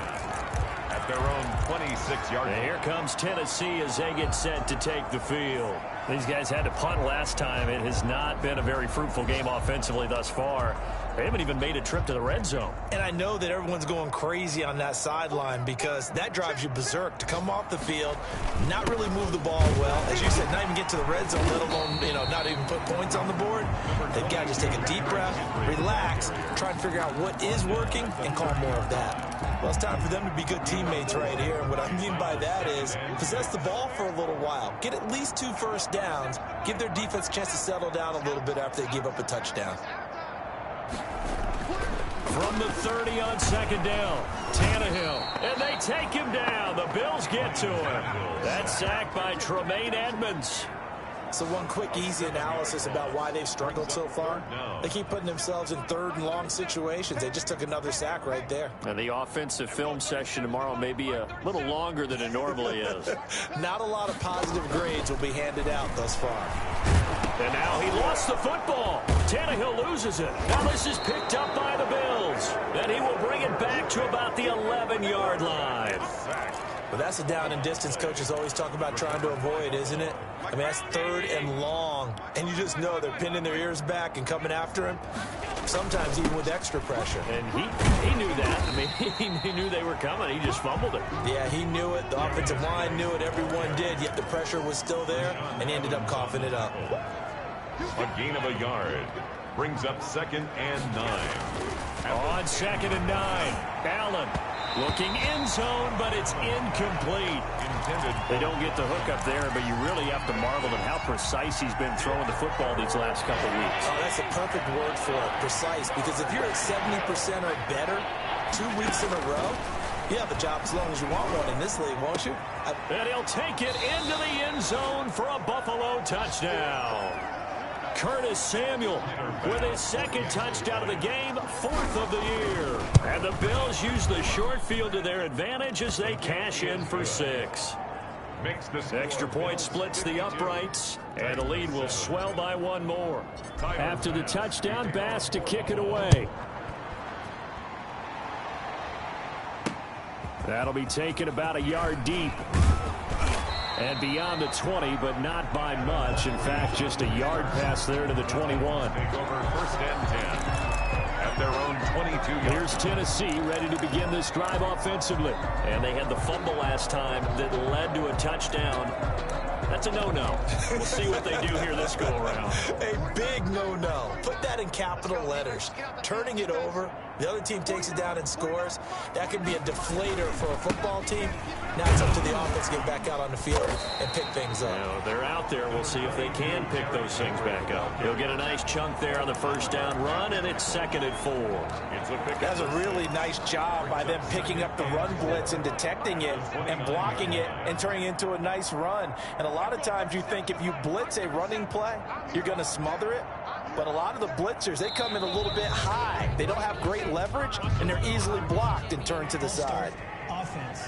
At their own 26-yard line. And here comes Tennessee as they get set to take the field. These guys had to punt last time. It has not been a very fruitful game offensively thus far. They haven't even made a trip to the red zone. And I know that everyone's going crazy on that sideline because that drives you berserk to come off the field, not really move the ball well. As you said, not even get to the red zone, let alone, not even put points on the board. They've got to just take a deep breath, relax, try and figure out what is working and call more of that. Well, it's time for them to be good teammates right here. And what I mean by that is possess the ball for a little while. Get at least 2 first downs. Give their defense a chance to settle down a little bit after they give up a touchdown. From the 30 on 2nd down, Tannehill. And they take him down. The Bills get to him. That's sacked by Tremaine Edmonds. So one quick, easy analysis about why they've struggled so far. They keep putting themselves in 3rd and long situations. They just took another sack right there. And the offensive film session tomorrow may be a little longer than it normally is. Not a lot of positive grades will be handed out thus far. And now he lost the football. Tannehill loses it. Now this is picked up by the Bills. And he will bring it back to about the 11-yard line. Well, that's a down and distance coaches always talk about trying to avoid, isn't it? I mean, that's 3rd and long. And you just know they're pinning their ears back and coming after him, sometimes even with extra pressure. And he knew that. I mean, he knew they were coming. He just fumbled it. Yeah, he knew it. The offensive line knew it. Everyone did, yet the pressure was still there, and he ended up coughing it up. A gain of a yard. Brings up 2nd and 9. On 2nd and 9, Allen looking end zone, but it's incomplete. They don't get the hook up there, but you really have to marvel at how precise he's been throwing the football these last couple of weeks. Oh, that's a perfect word for it, precise, because if you're at 70% or better 2 weeks in a row, you have a job as long as you want one in this league, won't you? And he'll take it into the end zone for a Buffalo touchdown. Curtis Samuel with his 2nd touchdown of the game, 4th of the year. And the Bills use the short field to their advantage as they cash in for 6. Extra point splits the uprights, and the lead will swell by 1 more. After the touchdown, Bass to kick it away. That'll be taken about a yard deep. And beyond the 20, but not by much. In fact, just a yard pass there to the 21. Take over 1st and 10 at their own 22. Here's Tennessee ready to begin this drive offensively. And they had the fumble last time that led to a touchdown. That's a no-no. We'll see what they do here this go-around. A big no-no. Put that in capital letters. Turning it over, the other team takes it down and scores. That could be a deflator for a football team. Now it's up to the offense to get back out on the field and pick things up. They're out there. We'll see if they can pick those things back up. He'll get a nice chunk there on the first down run, and it's 2nd and 4. That's a really nice job by them picking up the run blitz and detecting it and blocking it and turning it into a nice run. And a lot of times you think if you blitz a running play, you're going to smother it. but a lot of the blitzers, they come in a little bit high. They don't have great leverage, and they're easily blocked and turned to the side. Offense.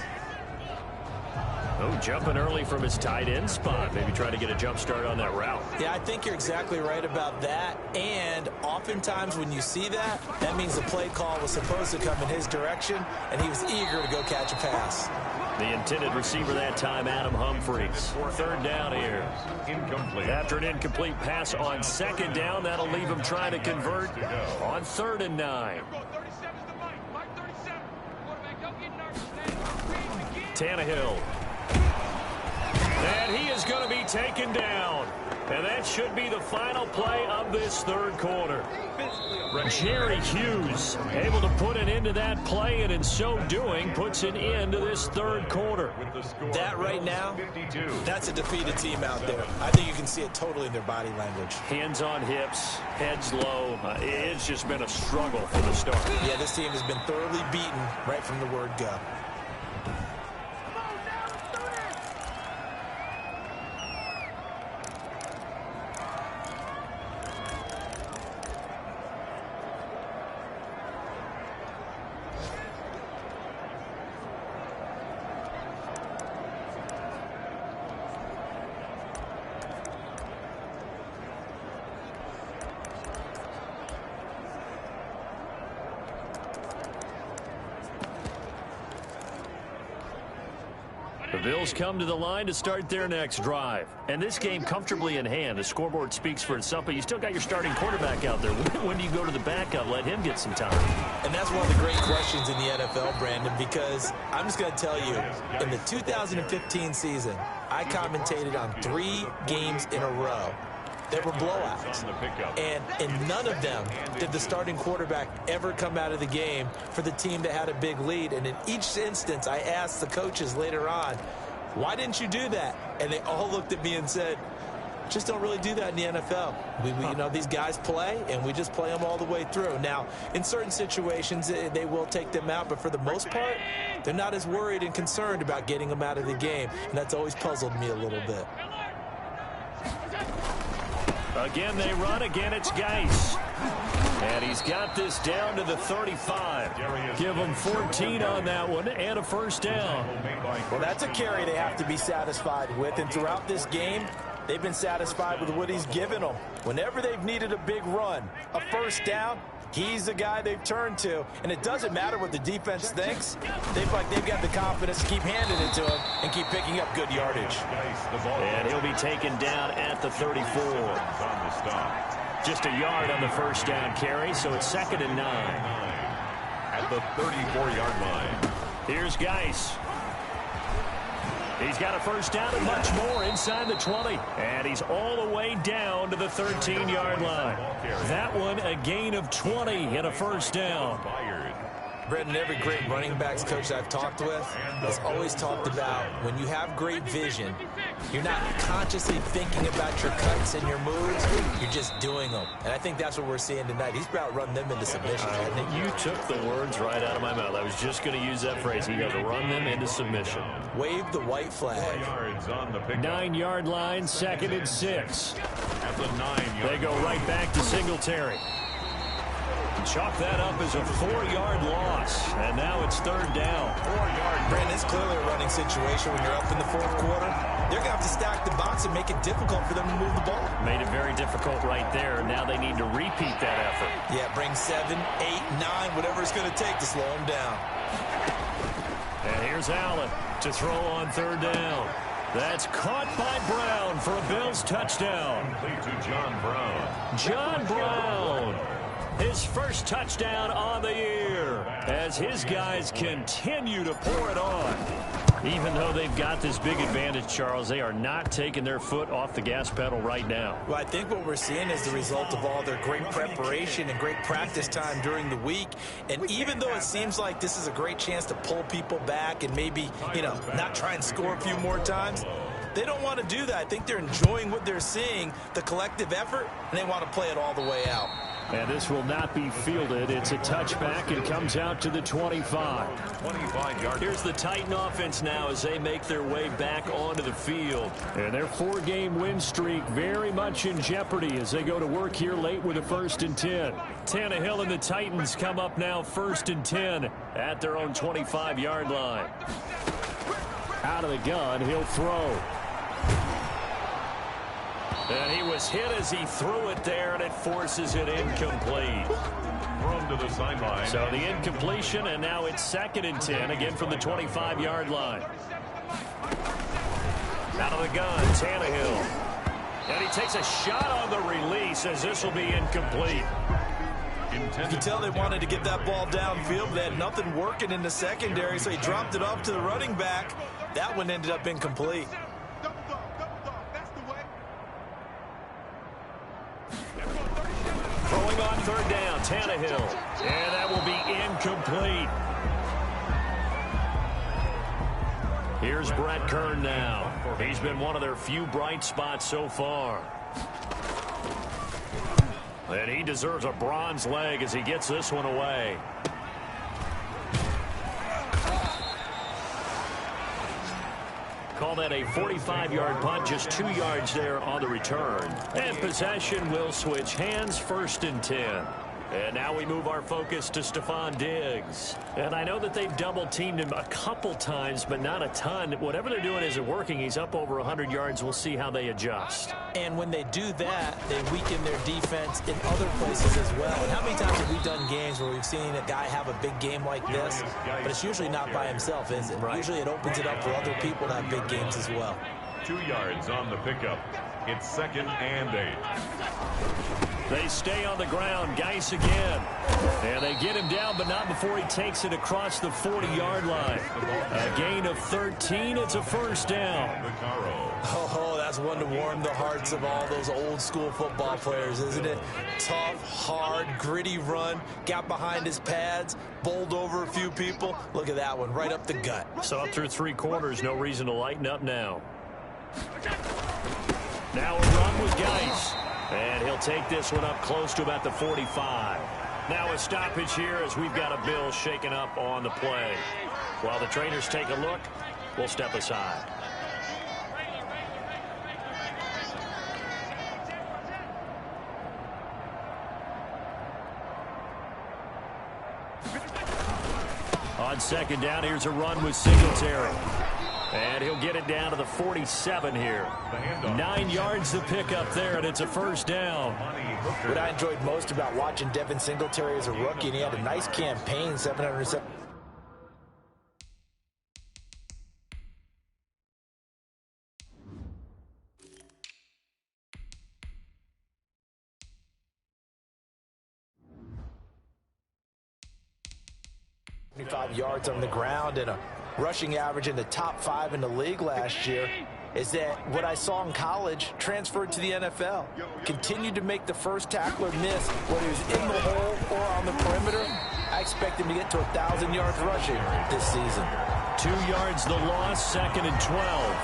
Oh, jumping early from his tight end spot. Maybe trying to get a jump start on that route. Yeah, I think you're exactly right about that. And oftentimes when you see that, that means the play call was supposed to come in his direction, and he was eager to go catch a pass. The intended receiver that time, Adam Humphries. Third down here. Incomplete. After an incomplete pass on second down, that'll leave him trying to convert on 3rd and 9. Tannehill. And he is going to be taken down. And that should be the final play of this third quarter. Jerry Hughes able to put an end to that play, and in so doing puts an end to this third quarter. That right now, that's a defeated team out there. I think you can see it totally in their body language. Hands on hips, heads low. It's just been a struggle from the start. Yeah, this team has been thoroughly beaten right from the word go. The Bills come to the line to start their next drive. And this game comfortably in hand. The scoreboard speaks for itself, but you still got your starting quarterback out there. When do you go to the backup? Let him get some time. And that's one of the great questions in the NFL, Brandon, because I'm just going to tell you, in the 2015 season, I commentated on 3 games in a row. They were blowouts. And in none of them did the starting quarterback ever come out of the game for the team that had a big lead. And in each instance, I asked the coaches later on, why didn't you do that? And they all looked at me and said, just don't really do that in the NFL. You know, these guys play, and we just play them all the way through. Now, in certain situations, they will take them out, but for the most part, they're not as worried and concerned about getting them out of the game. And that's always puzzled me a little bit. Again, they run. Again, it's Geis. And he's got this down to the 35. Give him 14 on that one and a first down. Well, that's a carry they have to be satisfied with. And throughout this game, they've been satisfied with what he's given them. Whenever they've needed a big run, a first down, he's the guy they've turned to. And it doesn't matter what the defense thinks. They've got the confidence to keep handing it to him and keep picking up good yardage. And he'll be taken down at the 34. Just a yard on the first down carry, so it's 2nd and 9. At the 34-yard line. Here's Geis. He's got a first down and much more inside the 20. And he's all the way down to the 13-yard line. That one a gain of 20 and a first down. Brendan, every great running backs coach I've talked with has always talked about when you have great vision, you're not consciously thinking about your cuts and your moves, you're just doing them. And I think that's what we're seeing tonight. He's about running them into submission, hasn't he? You took the words right out of my mouth. I was just going to use that phrase. He got to run them into submission. Wave the white flag. 9-yard line, 2nd and 6. At the 9-yard They go right back to Singletary. Chalk that up as a 4-yard loss. And now it's 3rd down. 4-yard. Brandon, it's clearly a running situation when you're up in the 4th quarter. They're going to have to stack the box and make it difficult for them to move the ball. Made it very difficult right there. Now they need to repeat that effort. Yeah, bring 7, 8, 9, whatever it's going to take to slow them down. And here's Allen to throw on 3rd down. That's caught by Brown for a Bills touchdown. Complete to John Brown. John Brown. His first touchdown on the year as his guys continue to pour it on. Even though they've got this big advantage, Charles, they are not taking their foot off the gas pedal right now. Well, I think what we're seeing is the result of all their great preparation and great practice time during the week. And even though it seems like this is a great chance to pull people back and maybe, not try and score a few more times, they don't want to do that. I think they're enjoying what they're seeing, the collective effort, and they want to play it all the way out. And this will not be fielded. It's a touchback and comes out to the 25. 25-yard. Here's the Titan offense now as they make their way back onto the field. And their 4-game win streak very much in jeopardy as they go to work here late with a 1st and 10. Tannehill and the Titans come up now 1st and 10 at their own 25-yard line. Out of the gun, he'll throw. And he was hit as he threw it there, and it forces it incomplete. Thrown to the sideline. So the incompletion, and now it's 2nd and 10, again from the 25-yard line. Out of the gun, Tannehill. And he takes a shot on the release as this will be incomplete. You can tell they wanted to get that ball downfield, but they had nothing working in the secondary, so he dropped it off to the running back. That one ended up incomplete. Throwing on 3rd down, Tannehill. And that will be incomplete. Here's Brett Kern now. He's been one of their few bright spots so far. And he deserves a bronze leg as he gets this one away. Call that a 45-yard punt, just 2 yards there on the return. And possession will switch hands, 1st and 10. And now we move our focus to Stephon Diggs. And I know that they've double-teamed him a couple times, but not a ton. Whatever they're doing isn't working. He's up over 100 yards. We'll see how they adjust. And when they do that, they weaken their defense in other places as well. And how many times have we done games where we've seen a guy have a big game like this, but it's usually not by himself, is it? Right. Usually it opens it up for other people to have big games as well. 2 yards on the pickup. It's 2nd and 8. They stay on the ground. Geis again. And they get him down, but not before he takes it across the 40-yard line. A gain of 13. It's a 1st down. Oh, that's one to warm the hearts of all those old-school football players, isn't it? Tough, hard, gritty run. Got behind his pads, bowled over a few people. Look at that one, right up the gut. So up through 3 quarters, no reason to lighten up now. Now a run with Geis. And he'll take this one up close to about the 45. Now a stoppage here as we've got a Bill shaken up on the play. While the trainers take a look, we'll step aside. On 2nd down, here's a run with Singletary. And he'll get it down to the 47 here. 9 yards to pick up there, and it's a 1st down. What I enjoyed most about watching Devin Singletary as a rookie, and he had a nice campaign, 775 yards on the ground and a rushing average in the top 5 in the league last year. Is that what I saw in college transferred to the NFL? Continued to make the first tackler miss, whether he was in the hole or on the perimeter. I expect him to get to 1,000 yards rushing this season. 2 yards the loss, 2nd and 12.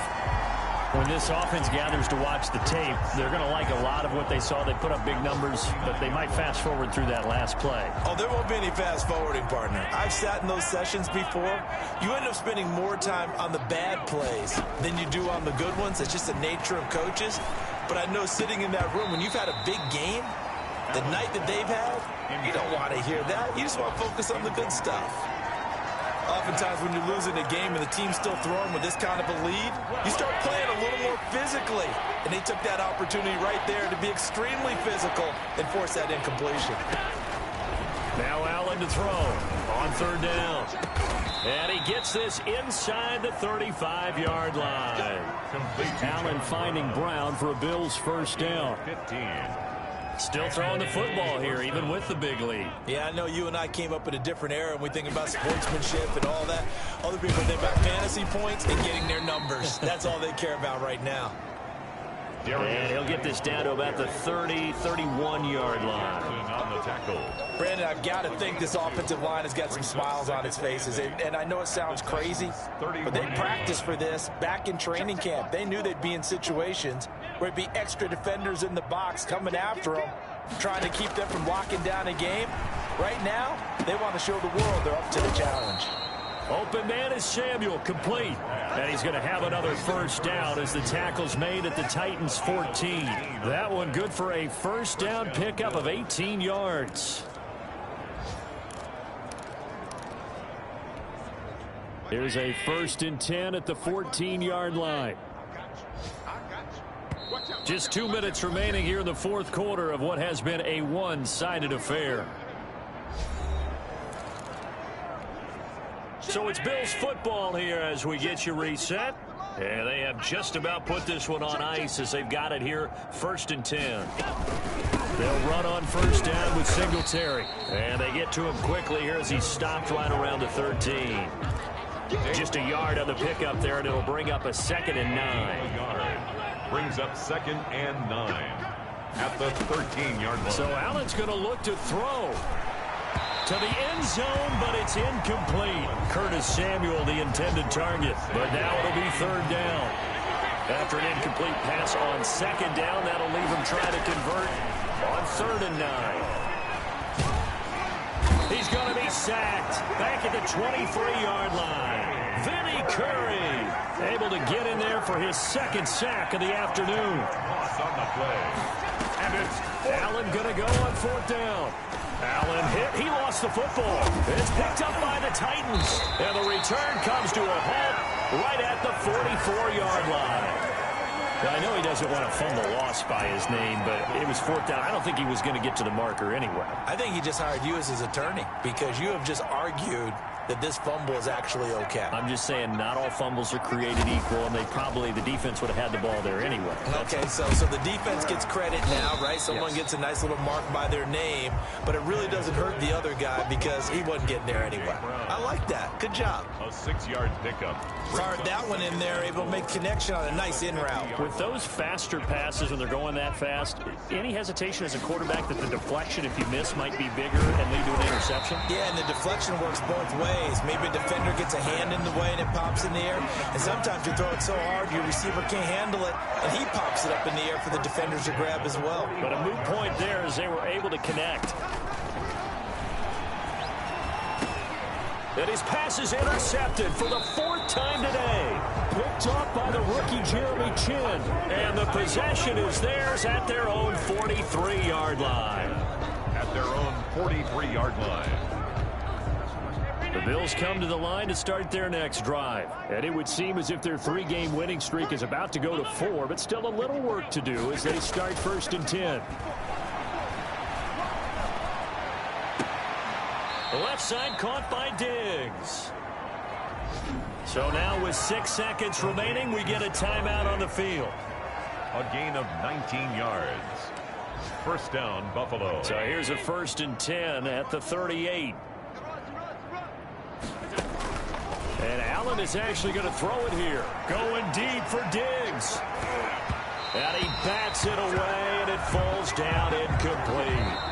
When this offense gathers to watch the tape, they're going to like a lot of what they saw. They put up big numbers, but they might fast forward through that last play. Oh, there won't be any fast forwarding, partner. I've sat in those sessions before. You end up spending more time on the bad plays than you do on the good ones. It's just the nature of coaches. But I know sitting in that room, when you've had a big game, the night that they've had, you don't want to hear that. You just want to focus on the good stuff. Oftentimes when you're losing a game and the team's still throwing with this kind of a lead, you start playing a little more physically. And they took that opportunity right there to be extremely physical and force that incompletion. Now Allen to throw on 3rd down. And he gets this inside the 35-yard line. Allen finding Brown for a Bills 1st down. 15. Still throwing the football here, even with the big lead. Yeah, I know you and I came up in a different era, and we think about sportsmanship and all that. Other people think about fantasy points and getting their numbers. That's all they care about right now. And he'll get this down to about the 30, 31-yard line. On the tackle. Brandon, I've got to think this offensive line has got some smiles on its faces. And I know it sounds crazy, but they practiced for this back in training camp. They knew they'd be in situations where it'd be extra defenders in the box coming after them, trying to keep them from locking down a game. Right now, they want to show the world they're up to the challenge. Open man is Samuel, complete. And he's going to have another first down as the tackle's made at the Titans' 14. That one good for a first down pickup of 18 yards. Here's a 1st and 10 at the 14-yard line. Just 2 minutes remaining here in the fourth quarter of what has been a one-sided affair. So it's Bills football here as we get you reset. And they have just about put this one on ice as they've got it here, 1st and 10. They'll run on first down with Singletary. And they get to him quickly here as he's stopped right around the 13. Just a yard on the pickup there, and it'll bring up a 2nd and 9. Brings up 2nd and 9 at the 13-yard line. So Allen's going to look to throw to the end zone, but it's incomplete. Curtis Samuel, the intended target. But now it'll be 3rd down. After an incomplete pass on 2nd down, that'll leave him trying to convert on 3rd and 9. He's going to be sacked back at the 23-yard line. Vinny Curry able to get in there for his 2nd sack of the afternoon. On the play. And it's Allen going to go on 4th down. Allen hit. He lost the football. It's picked up by the Titans. And the return comes to a halt right at the 44-yard line. Now, I know he doesn't want to fumble loss by his name, but it was 4th down. I don't think he was going to get to the marker anyway. I think he just hired you as his attorney because you have just argued that this fumble is actually okay. I'm just saying not all fumbles are created equal, and the defense would have had the ball there anyway. Okay, so the defense gets credit now, right? Someone gets a nice little mark by their name, but it really doesn't hurt the other guy because he wasn't getting there anyway. I like that. Good job. a 6-yard pickup. Fired that one in there, able to make connection on a nice in route. With those faster passes when they're going that fast, any hesitation as a quarterback that the deflection, if you miss, might be bigger and lead to an interception? Yeah, and the deflection works both ways. Maybe a defender gets a hand in the way and it pops in the air, and sometimes you throw it so hard your receiver can't handle it, and he pops it up in the air for the defenders to grab as well. But a moot point there as they were able to connect. And his pass is intercepted for the 4th time today. Picked off by the rookie Jeremy Chin. And the possession is theirs at their own 43-yard line. At their own 43-yard line. The Bills come to the line to start their next drive. And it would seem as if their 3-game winning streak is about to go to 4, but still a little work to do as they start 1st and 10. The left side caught by Diggs. So now with 6 seconds remaining, we get a timeout on the field. A gain of 19 yards. First down, Buffalo. So here's a 1st and 10 at the 38. And Allen is actually going to throw it here. Going deep for Diggs. And he bats it away, and it falls down incomplete.